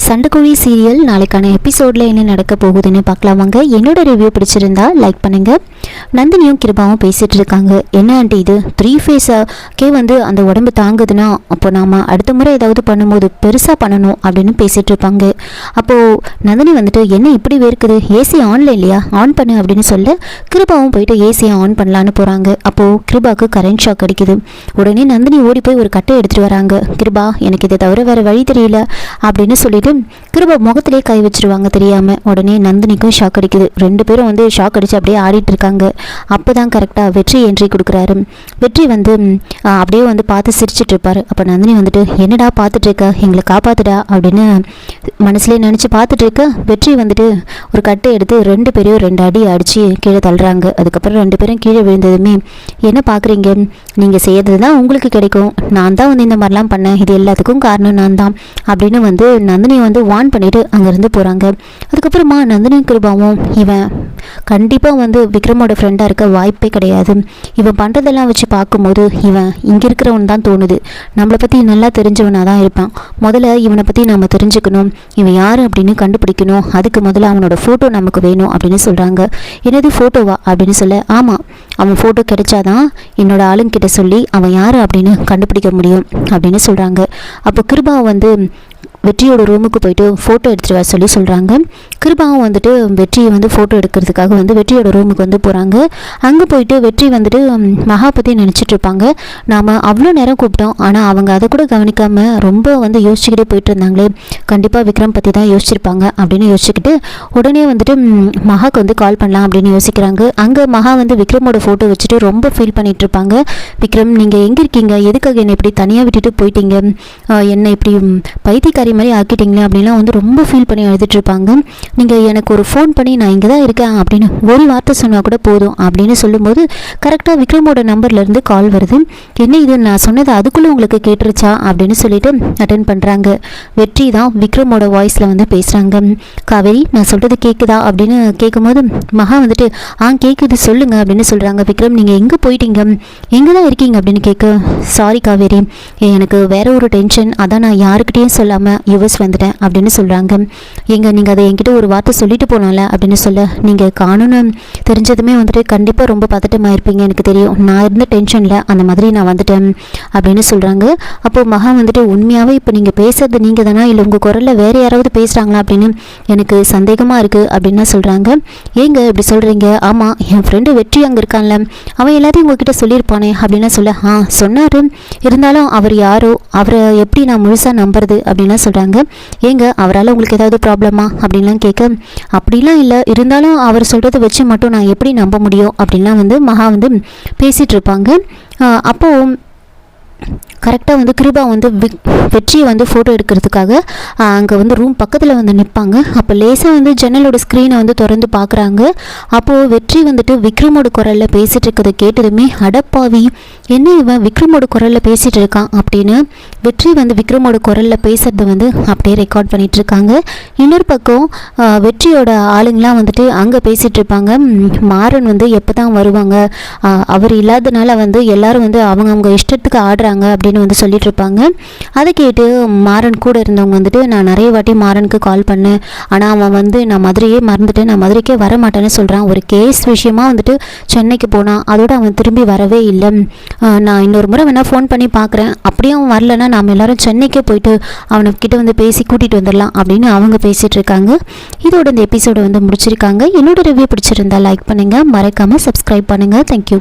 சண்டைக்கோழி serial நாளைக்கான எபிசோடில் என்ன நடக்க போகுதுன்னு பார்க்கலாம் வாங்க. என்னோட ரிவ்யூ பிடிச்சிருந்தா லைக் பண்ணுங்கள். நந்தினியும் கிருபாவும் பேசிகிட்டு இருக்காங்க. என்ன ஆண்டி இது 3 ஃபேஸாக்கே அந்த உடம்பு தாங்குதுன்னா அப்போ நாம் அடுத்த முறை ஏதாவது பண்ணும்போது பெருசாக பண்ணணும் அப்படின்னு பேசிகிட்டு இருப்பாங்க. அப்போது நந்தினி என்ன இப்படி வேர்க்குது, ஏசி ஆன்ல இல்லையா, ஆன் பண்ணு அப்படின்னு சொல்ல கிருபாவும் போயிட்டு ஏசியை ஆன் பண்ணலான்னு போகிறாங்க. அப்போது கிருபாவுக்கு கரண்ட் ஷாக் அடிக்குது. உடனே நந்தினி ஓடி போய் ஒரு கட்டை எடுத்துகிட்டு வராங்க. கிருபா எனக்கு இதை தவிர வேறு வழி தெரியல அப்படின்னு சொல்லிட்டு கிருபா முகத்திலே கை வச்சிருவாங்க தெரியாம. உடனே நந்தினிக்கும் ஷாக் அடிக்குது. 2 பேரும் ஷாக் அடிச்சு அப்படியே ஆடிட்டு இருக்காங்க. அப்பதான் கரெக்டா வெற்றி என்ட்ரி கொடுக்குறாரு. வெற்றி அப்படியே பார்த்து சிரிச்சிட்டு இருப்பாரு. அப்ப நந்தினி என்னடா பார்த்துட்டு இருக்க, எங்களை காப்பாத்துடா அப்படின்னு மனசுலேயே நினைச்சு பார்த்துட்டு இருக்க. வெற்றி ஒரு கட்டை எடுத்து 2 பேரையும் 2 அடி அடிச்சு கீழே தள்ளுறாங்க. அதுக்கப்புறம் 2 பேரும் கீழே விழுந்ததுமே என்ன பார்க்குறீங்க, நீங்கள் செய்யறது தான் உங்களுக்கு கிடைக்கும், நான் தான் இந்த மாதிரிலாம் பண்ணேன், இது எல்லாத்துக்கும் காரணம் நான் தான் அப்படின்னு நந்தினி வான் பண்ணிட்டு அங்கேருந்து போகிறாங்க. அதுக்கப்புறமா நந்தினி கிருபாவும் இவன் கண்டிப்பாக விக்ரமோட ஃப்ரெண்டாக இருக்க வாய்ப்பே கிடையாது, இவன் பண்ணுறதெல்லாம் வச்சு பார்க்கும்போது இவன் இங்கே இருக்கிறவன் தான் தோணுது, நம்மளை பற்றி நல்லா தெரிஞ்சவனாக தான் இருப்பான், முதல்ல இவனை பற்றி நம்ம தெரிஞ்சுக்கணும், இவன் யார் அப்படின்னு கண்டுபிடிக்கணும், அதுக்கு முதல்ல அவனோட ஃபோட்டோ நமக்கு வேணும் அப்படின்னு சொல்கிறாங்க. என்னது ஃபோட்டோவா அப்படின்னு சொல்ல, ஆமாம் அவன் ஃபோட்டோ கிடைச்சாதான் என்னோட ஆளுங்கிட்ட சொல்லி அவன் யார் அப்படின்னு கண்டுபிடிக்க முடியும் அப்படின்னு சொல்கிறாங்க. அப்போ கிருபா வெற்றியோட ரூமுக்கு போயிட்டு ஃபோட்டோ எடுத்துகிட்டு வர சொல்லி சொல்கிறாங்க. கிருபாவும் வெற்றியை ஃபோட்டோ எடுக்கிறதுக்காக வெற்றியோட ரூமுக்கு போகிறாங்க. அங்கே போயிட்டு வெற்றி மகா பற்றி நினச்சிட்டு இருப்பாங்க. நாம் அவ்வளோ நேரம் கூப்பிட்டோம், ஆனால் அவங்க அதை கூட கவனிக்காமல் ரொம்ப யோசிச்சுக்கிட்டே போயிட்டு இருந்தாங்களே, கண்டிப்பாக விக்ரம் பற்றி தான் யோசிச்சிருப்பாங்க அப்படின்னு யோசிச்சுக்கிட்டு உடனே மகாவுக்கு கால் பண்ணலாம் அப்படின்னு யோசிக்கிறாங்க. அங்கே மகா விக்ரமோட ஃபோட்டோ வச்சுட்டு ரொம்ப ஃபீல் பண்ணிட்டு இருப்பாங்க. விக்ரம் நீங்கள் எங்கே இருக்கீங்க, எதுக்காக என்னை இப்படி தனியாக விட்டுட்டு போயிட்டீங்க, என்னை இப்படி பைத்தியக்காரி மாதிரி ஆக்கிட்டீங்களே அப்படின்லாம் ரொம்ப ஃபீல் பண்ணி எழுதிட்டு இருப்பாங்க. நீங்கள் எனக்கு ஒரு ஃபோன் பண்ணி நான் இங்கே தான் இருக்கேன் அப்படின்னு ஒரு வார்த்தை சொன்னால் கூட போதும் அப்படின்னு சொல்லும்போது கரெக்டாக விக்ரமோட நம்பர்லேருந்து கால் வருது. என்ன இது, நான் சொன்னது அதுக்குள்ளே உங்களுக்கு கேட்டுருச்சா அப்படின்னு சொல்லிட்டு அட்டென்ட் பண்ணுறாங்க. வெற்றி தான் விக்ரமோட வாய்ஸில் பேசுகிறாங்க. காவேரி நான் சொல்கிறது கேட்குதா அப்படின்னு கேட்கும்போது மகா கேட்குது சொல்லுங்கள் அப்படின்னு சொல்கிறாங்க. விக்ரம் நீங்கள் எங்கே போயிட்டீங்க, எங்கே தான் இருக்கீங்க அப்படின்னு கேட்க, சாரி காவேரி எனக்கு வேற ஒரு டென்ஷன், அதான் நான் யாருக்கிட்டேயும் சொல்லாமல் யூஎஸ் வந்துட்டேன் அப்படின்னு சொல்கிறாங்க. நீங்கள் அதை என்கிட்ட ஒரு வார்த்தை சொல்லிட்டு போனால அப்படின்னு சொல்ல, நீங்கள் காணும்னு தெரிஞ்சதுமே கண்டிப்பாக ரொம்ப பதட்டமாக இருப்பீங்க, எனக்கு தெரியும், நான் இருந்த டென்ஷனில் அந்த மாதிரி நான் வந்துட்டேன் அப்படின்னு சொல்கிறாங்க. அப்போது மகா உண்மையாகவே இப்போ நீங்கள் பேசுறது நீங்கள் தானா, இல்லை உங்கள் குரலில் வேறு யாராவது பேசுகிறாங்களா அப்படின்னு எனக்கு சந்தேகமாக இருக்குது அப்படின்னு சொல்கிறாங்க. ஏங்க இப்படி சொல்கிறீங்க, ஆமாம் என் ஃப்ரெண்டு வெற்றி அங்கே இருக்கான்ல, அவன் எல்லாத்தையும் உங்ககிட்ட சொல்லியிருப்பானே அப்படின்னு சொல்ல, சொன்னார், இருந்தாலும் அவர் யாரோ, அவரை எப்படி நான் முழுசாக நம்புறது அப்படின்லாம் சொல்கிறாங்க. ஏங்க அவரால் உங்களுக்கு ஏதாவது ப்ராப்ளமா அப்படின்லாம் கேட்க, அப்படிலாம் இல்லை, இருந்தாலும் அவர் சொல்கிறத வச்சு மட்டும் நான் எப்படி நம்ப முடியும் அப்படின்லாம் மகா பேசிகிட்டு இருப்பாங்க. அப்போது கரெக்டாக கிருபா வெற்றியை ஃபோட்டோ எடுக்கிறதுக்காக அங்கே ரூம் பக்கத்தில் நிற்பாங்க. அப்போ லேசாக ஜன்னலோட ஸ்க்ரீனை திறந்து பார்க்குறாங்க. அப்போது வெற்றி விக்ரமோட குரலில் பேசிகிட்டு இருக்கிறத கேட்டதுமே, அடப்பாவி என்ன இவன் விக்ரமோட குரலில் பேசிகிட்டு இருக்கான் அப்படின்னு வெற்றி விக்ரமோட குரலில் பேசுகிறத அப்படியே ரெக்கார்ட் பண்ணிகிட்டு இருக்காங்க. இன்னொரு பக்கம் வெற்றியோட ஆளுங்களாம் அங்கே பேசிகிட்டு இருப்பாங்க. மாறன் எப்போ தான் வருவாங்க, அவர் இல்லாதனால எல்லாரும் அவங்க இஷ்டத்துக்கு ஆடுறாங்க அப்படின்னு சொல்லிட்டு இருப்பாங்க. அதை கேட்டு மாறன் கூட இருந்தவங்க நான் நிறைய வாட்டி மாறனுக்கு கால் பண்ணேன், ஆனால் அவன் நான் மதுரையே மறந்துட்டேன், நான் மதுரைக்கே வர மாட்டேன்னு சொல்கிறான், ஒரு கேஸ் விஷயமா சென்னைக்கு போனான், அதோட அவன் திரும்பி வரவே இல்லை, நான் இன்னொரு முறை வேணால் ஃபோன் பண்ணி பார்க்குறேன், அப்படியே அவன் வரலன்னா நாம் எல்லாரும் சென்னைக்கே போயிட்டு அவனுக்கிட்ட பேசி கூட்டிகிட்டு வந்துடலாம் அப்படின்னு அவங்க பேசிகிட்டு இருக்காங்க. இதோட இந்த எபிசோடை முடிச்சிருக்காங்க. என்னோட ரிவ்யூ பிடிச்சிருந்தா லைக் பண்ணுங்கள், மறக்காமல் சப்ஸ்கிரைப் பண்ணுங்கள். தேங்க்யூ.